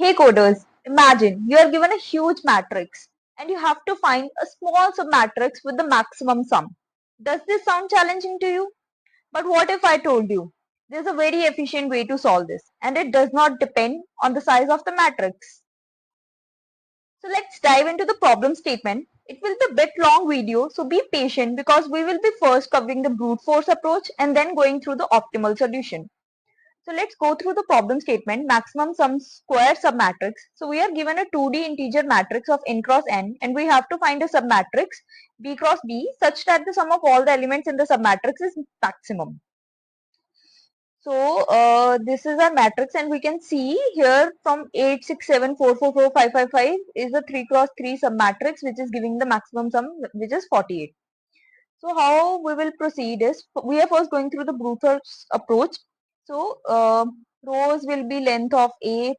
Hey coders, imagine you are given a huge matrix and you have to find a small submatrix with the maximum sum. Does this sound challenging to you? But what if I told you there's a very efficient way to solve this and it does not depend on the size of the matrix? So let's dive into the problem statement. It will be a bit long video, so be patient because we will be first covering the brute force approach and then going through the optimal solution. So let's go through the problem statement, maximum sum square submatrix. So we are given a 2D integer matrix of n cross n and we have to find a submatrix b cross b such that the sum of all the elements in the submatrix is maximum. So this is our matrix and we can see here from 8, 6, 7, 4, 4, 4, 5, 5, 5 is the 3 cross 3 submatrix which is giving the maximum sum which is 48. So how we will proceed is, we are first going through the brute force approach. So rows will be length of A,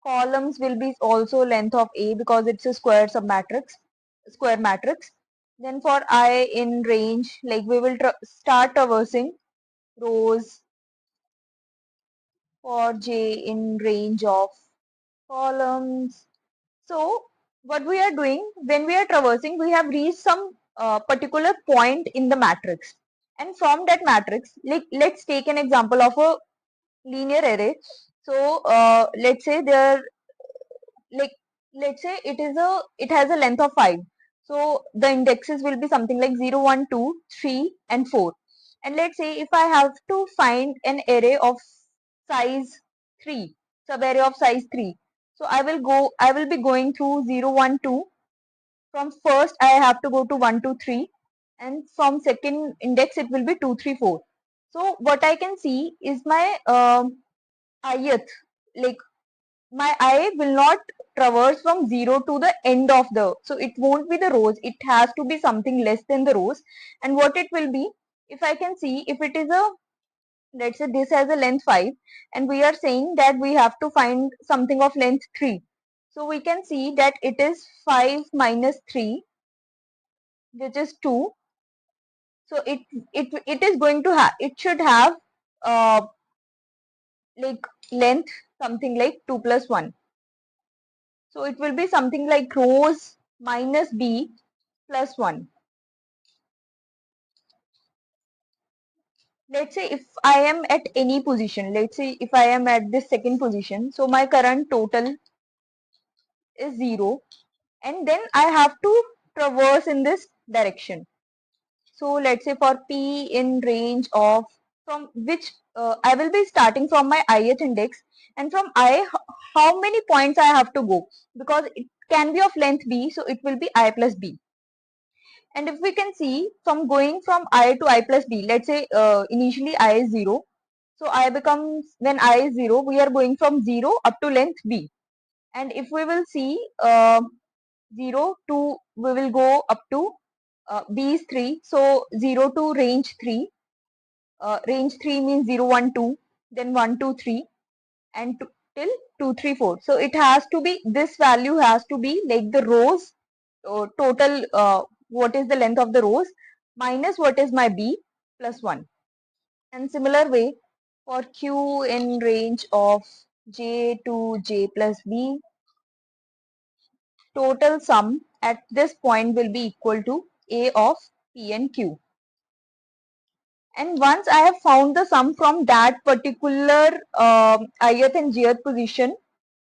columns will be also length of A because it's a square matrix. Then for I in range, like we will start traversing rows for J in range of columns. So what we are doing when we are traversing, we have reached some particular point in the matrix. And from that matrix, like let's take an example of a linear array. So let's say like let's say it has a length of 5. So the indexes will be something like 0, 1, 2, 3 and 4. And let's say if I have to find an array of size 3, subarray of size 3. So I will be going through 0, 1, 2. From first I have to go to 1, 2, 3, and from second index it will be 2, 3, 4. So what I can see is my ith, like my eye will not traverse from 0 to the end of the, so it won't be the rows, it has to be something less than the rows. And what it will be, if I can see, if it is a, let's say this has a length 5 and we are saying that we have to find something of length 3. So we can see that it is 5 minus 3 which is 2. So it is going to have, it should have uh, like length something like 2 plus 1. So it will be something like rows minus b plus 1. Let's say if I am at any position, let's say if I am at this second position, so my current total is 0 and then I have to traverse in this direction. So let's say for p in range of, from which I will be starting from my ith index, and from I how many points I have to go, because it can be of length b, so it will be I plus b. And if we can see from going from I to I plus b, let's say initially I is 0. So I becomes, when I is 0, we are going from 0 up to length b. And if we will see 0 to, we will go up to b is 3. So 0 to range 3. Range 3 means 0, 1, 2, then 1, 2, 3 and till 2, 3, 4. So it has to be, this value has to be like the rows total, what is the length of the rows minus what is my b plus 1. And similar way for q in range of j to j plus b, total sum at this point will be equal to a of p and q. And once I have found the sum from that particular ith and jth position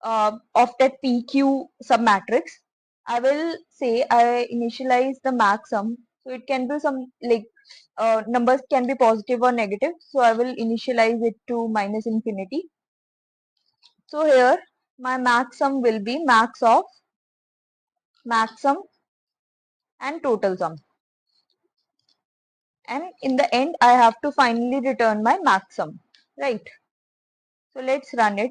of that PQ submatrix, I will say I initialize the max sum. So it can be some like numbers can be positive or negative. So I will initialize it to minus infinity. So here my max sum will be max of max sum and total sum. And in the end, I have to finally return my max sum, right? So let's run it.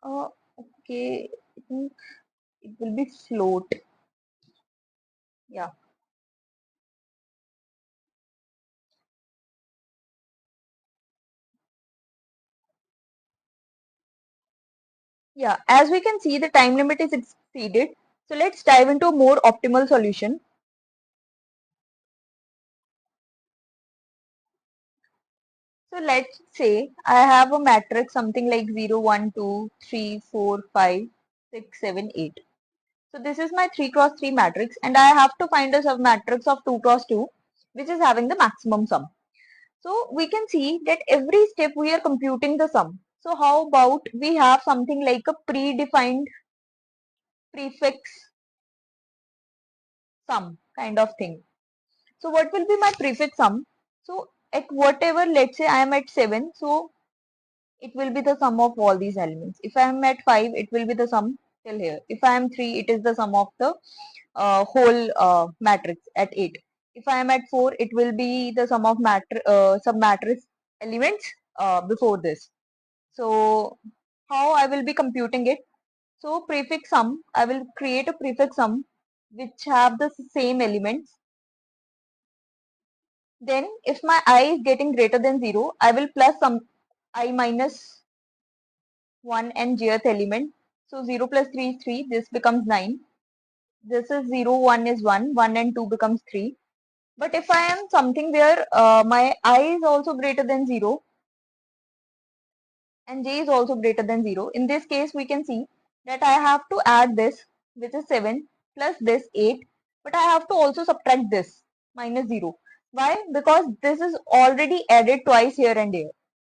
Okay, I think it will be float. Yeah. Yeah, as we can see, the time limit is exceeded. So let's dive into a more optimal solution. So let's say I have a matrix something like 0, 1, 2, 3, 4, 5, 6, 7, 8. So this is my 3 cross 3 matrix and I have to find a submatrix of 2 cross 2 which is having the maximum sum. So we can see that every step we are computing the sum. So how about we have something like a predefined prefix sum kind of thing. So what will be my prefix sum? So at whatever, let's say I am at 7, so it will be the sum of all these elements. If I am at 5, it will be the sum till here. If I am 3, it is the sum of the whole matrix at 8. If I am at 4, it will be the sum of submatrix elements before this. So how I will be computing it? So prefix sum, I will create a prefix sum which have the same elements. Then if my I is getting greater than 0, I will plus some I minus 1 and jth element. So 0 plus 3 is 3, this becomes 9. This is 0, 1 is 1, 1 and 2 becomes 3. But if I am something where my I is also greater than 0 and j is also greater than 0, in this case we can see that I have to add this which is 7 plus this 8, but I have to also subtract this minus 0. Why? Because this is already added twice here and here.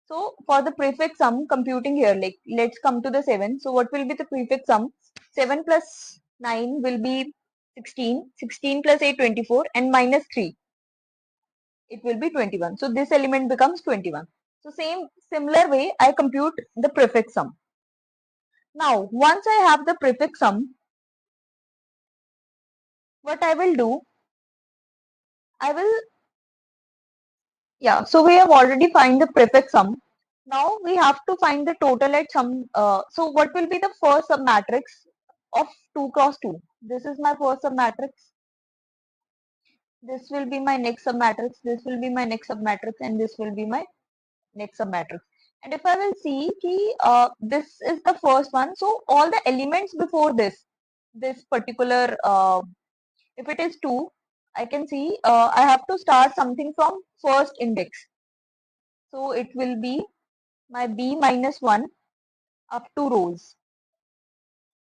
So for the prefix sum computing here, like let's come to the 7. So what will be the prefix sum? 7 plus 9 will be 16, 16 plus 8 24 and minus 3 it will be 21. So this element becomes 21. So similar way I compute the prefix sum. Now once I have the prefix sum, what I will do, I will, yeah, so we have already find the prefix sum. Now we have to find the total at some, so what will be the first submatrix of 2 cross 2? This is my first submatrix. This will be my next submatrix. This will be my next submatrix and this will be my next submatrix. And if I will see ki, this is the first one, so all the elements before this particular, if it is 2, I can see I have to start something from first index. So it will be my b minus 1 up to rows.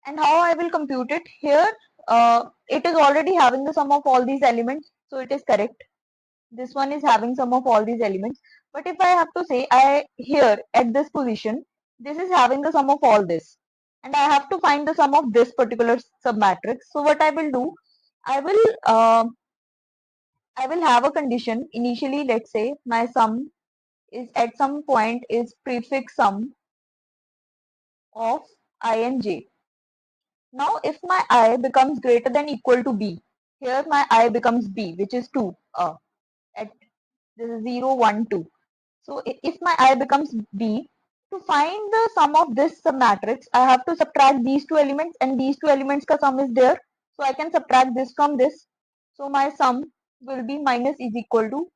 And how I will compute it here, it is already having the sum of all these elements, so it is correct. This one is having sum of all these elements. But if I have to say I here at this position, this is having the sum of all this. And I have to find the sum of this particular submatrix. So what I will do, I will uh, I will have a condition. Initially, let's say my sum is at some point is prefix sum of I and j. Now if my I becomes greater than equal to b, here my I becomes b, which is 2. At this is 0, 1, 2. So if my I becomes B, to find the sum of this submatrix, I have to subtract these two elements and these two elements ka sum is there. So I can subtract this from this. So my sum will be minus is equal to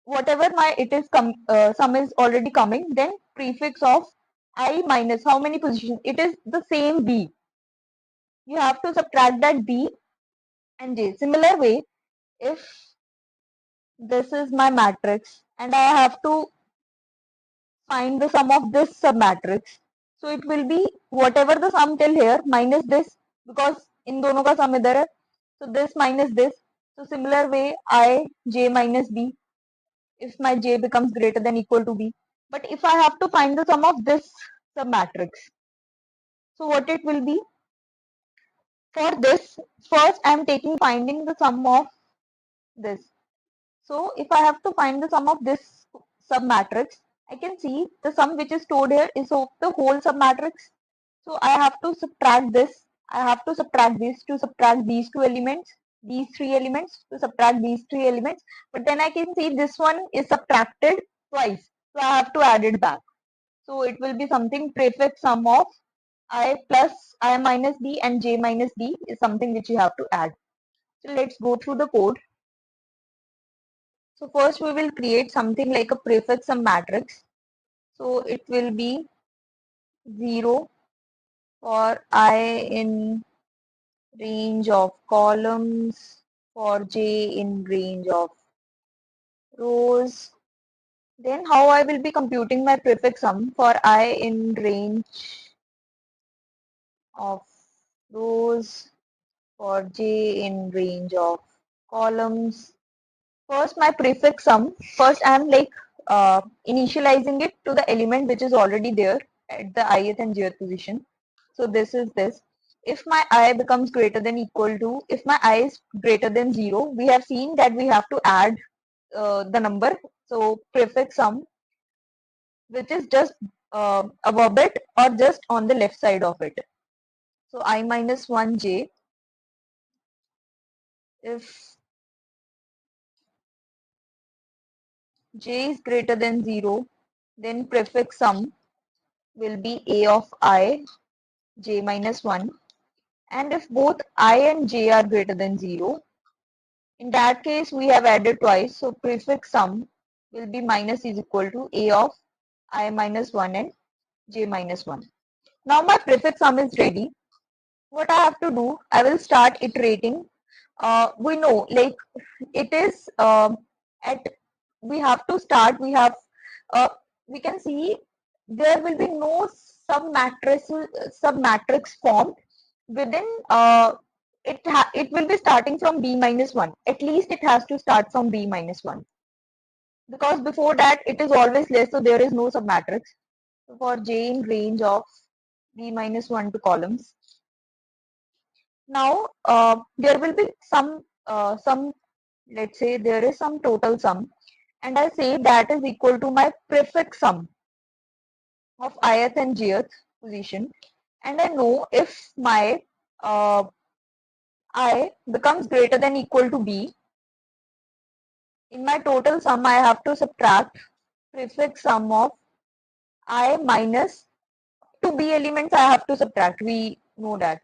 whatever my sum is already coming, then prefix of I minus how many positions? It is the same B. You have to subtract that B and J. Similar way, if this is my matrix and I have to find the sum of this submatrix. So it will be whatever the sum till here minus this, because in दोनों का sum इधर है. So this minus this. So similar way I j minus b if my j becomes greater than equal to b. But if I have to find the sum of this submatrix, so what it will be? For this, first I am taking finding the sum of this. So if I have to find the sum of this submatrix, I can see the sum which is stored here is of the whole submatrix. So I have to subtract this. I have to subtract this to subtract these two elements, these three elements to subtract these three elements. But then I can see this one is subtracted twice. So I have to add it back. So it will be something prefix sum of I plus I minus b and j minus b is something which you have to add. So let's go through the code. So first we will create something like a prefix sum matrix. So it will be 0 for I in range of columns, for j in range of rows, Then how I will be computing my prefix sum for I in range of rows, for j in range of columns. First, my prefix sum. First, I am like initializing it to the element which is already there at the ith and jth position. So this is this. If my I becomes greater than equal to, if my I is greater than 0, we have seen that we have to add the number. So prefix sum, which is just above it or just on the left side of it. So I minus 1j, if j is greater than 0, then prefix sum will be a of I, j minus 1. And if both I and j are greater than 0, in that case we have added twice. So prefix sum will be minus is equal to a of I minus 1 and j minus 1. Now my prefix sum is ready. What I have to do, I will start iterating. We know like it is at, we have to start, uh, we can see there will be no submatrix formed within, it will be starting from b minus 1. At least it has to start from b minus 1, because before that it is always less, so there is no submatrix. So for j in range of b minus 1 to columns. Now there will be some, let's say there is some total sum, and I say that is equal to my prefix sum of ith and jth position, and I know if my I becomes greater than equal to b, in my total sum I have to subtract prefix sum of I minus to b elements I have to subtract. We know that.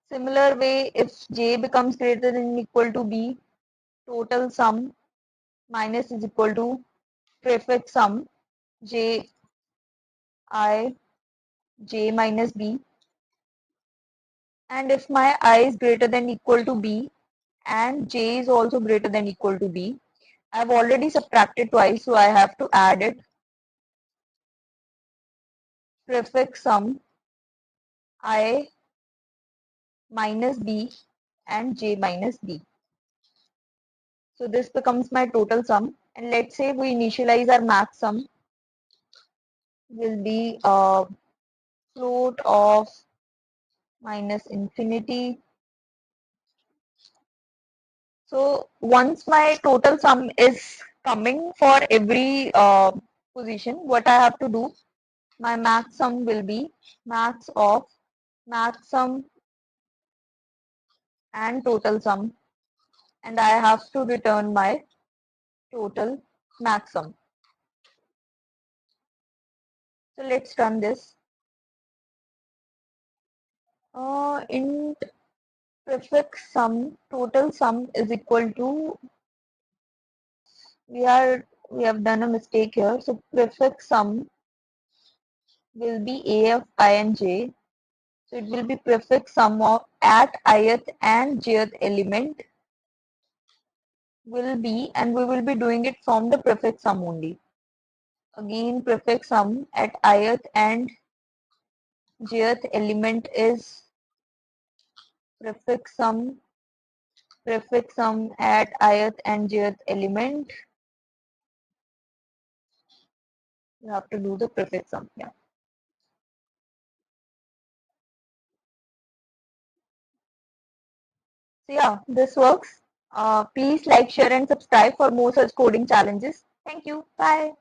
Similar way, if j becomes greater than equal to b, total sum minus is equal to prefix sum j I j minus b. And if my I is greater than equal to b and j is also greater than equal to b, I have already subtracted twice, so I have to add it. Prefix sum I minus b and j minus b. So this becomes my total sum. And let's say we initialize our max sum will be a float of minus infinity. So once my total sum is coming for every position, what I have to do, my max sum will be max of max sum and total sum, and I have to return my total max sum. So let's run this. Int prefix sum total sum is equal to, we have done a mistake here. So prefix sum will be a of I and j. So it will be prefix sum of at ith and jth element will be, and we will be doing it from the prefix sum only. Again, prefix sum at ith and jth element is prefix sum at ith and jth element. You have to do the prefix sum. Yeah. So yeah, this works. Please like, share, and subscribe for more such coding challenges. Thank you. Bye.